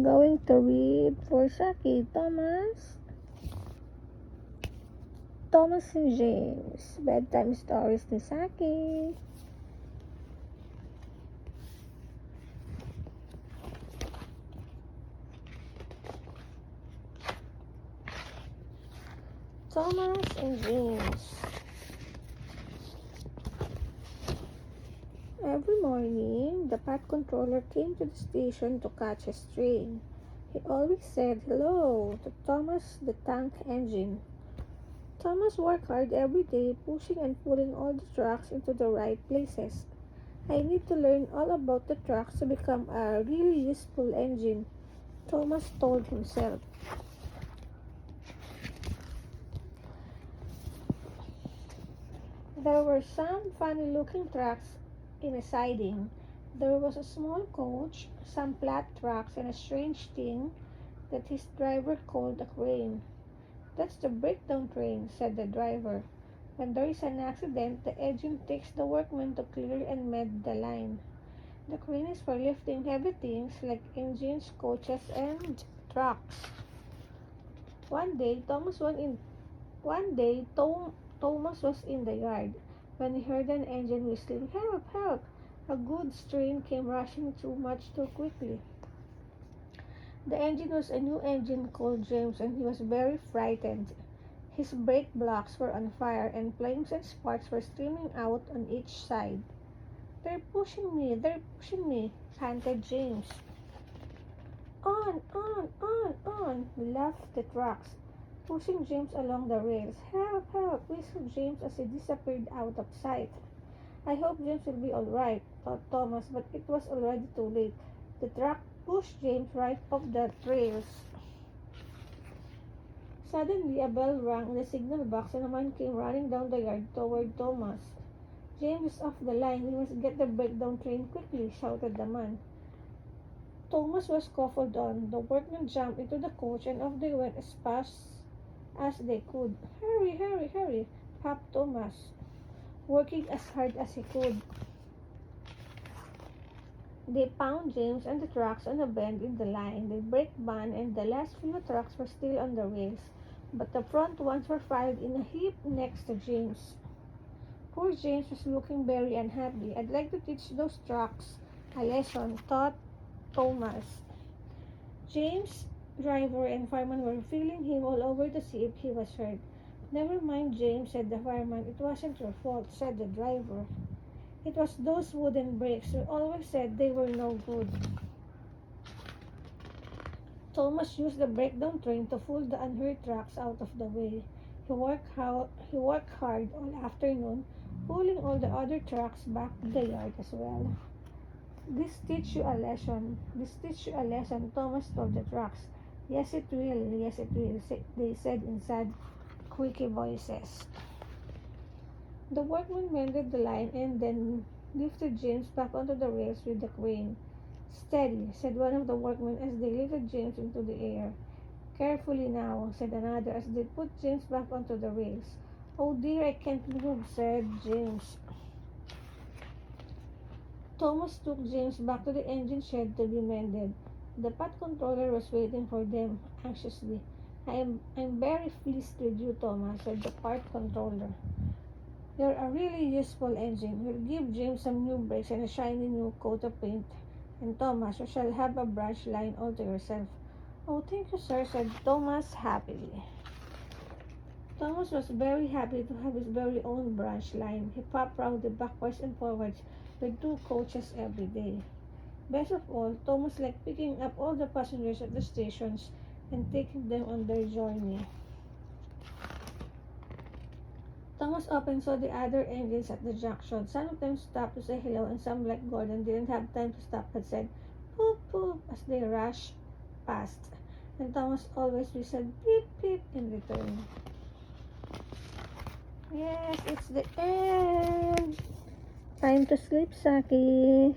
going to read for Saki, Thomas and James. Bedtime stories ni Saki. Thomas and James. Every morning, the Pat controller came to the station to catch his train. He always said hello to Thomas the tank engine. Thomas worked hard every day, pushing and pulling all the trucks into the right places. I need to learn all about the trucks to become a really useful engine, Thomas told himself. There were some funny-looking trucks in a siding. There was a small coach, some flat trucks, and a strange thing that his driver called a crane. "That's the breakdown train," said the driver. "When there is an accident, the engine takes the workmen to clear and mend the line." The crane is for lifting heavy things like engines, coaches, and trucks. One day, Thomas was in the yard when he heard an engine whistling, "Help! Help!" A goods train came rushing through much too quickly. The engine was a new engine called James, and he was very frightened. His brake blocks were on fire, and flames and sparks were streaming out on each side. They're pushing me," panted James. On, laughed the trucks, pushing James along the rails. "Help! Help!" whistled James as he disappeared out of sight. "I hope James will be all right," thought Thomas, but it was already too late. The truck pushed James right off the rails. Suddenly, a bell rang in the signal box, and a man came running down the yard toward Thomas. "James is off the line. We must get the breakdown train quickly," shouted the man. Thomas was coughing on. The workmen jumped into the coach, and off they went as fast as they could. Hurry, hurry, hurry!" puffed Thomas, working as hard as he could. They found James and the trucks on a bend in the line. The brake ban and the last few trucks were still on the rails, but the front ones were piled in a heap next to James. Poor James was looking very unhappy. "I'd like to teach those trucks a lesson," thought Thomas. James' driver and fireman were feeling him all over to see if he was hurt. "Never mind, James," said the fireman. "It wasn't your fault," said the driver. "It was those wooden brakes. We always said they were no good." Thomas used the breakdown train to pull the unhurt trucks out of the way. He worked hard all afternoon, pulling all the other trucks back to the yard as well. This teach you a lesson, Thomas told the trucks. Yes, it will, they said in sad, squeaky voices. The workmen mended the line and then lifted James back onto the rails with the crane. "Steady," said one of the workmen as they lifted James into the air. "Carefully now," said another as they put James back onto the rails. "Oh dear, I can't move," said James. Thomas took James back to the engine shed to be mended. The Pat controller was waiting for them anxiously. I'm very pleased with you, Thomas," said the Pat controller. "You're a really useful engine. We'll give James some new brakes and a shiny new coat of paint. And Thomas, you shall have a branch line all to yourself." "Oh, thank you, sir," said Thomas happily. Thomas was very happy to have his very own branch line. He popped proudly backwards and forwards with 2 coaches every day. Best of all, Thomas liked picking up all the passengers at the stations and taking them on their journey. Thomas often saw the other engines at the junction. Some of them stopped to say hello, and some, like Gordon, didn't have time to stop but said, "Poop, poop," as they rushed past. And Thomas always whistled, "Beep, beep," in return. Yes, it's the end. Time to sleep, Saki.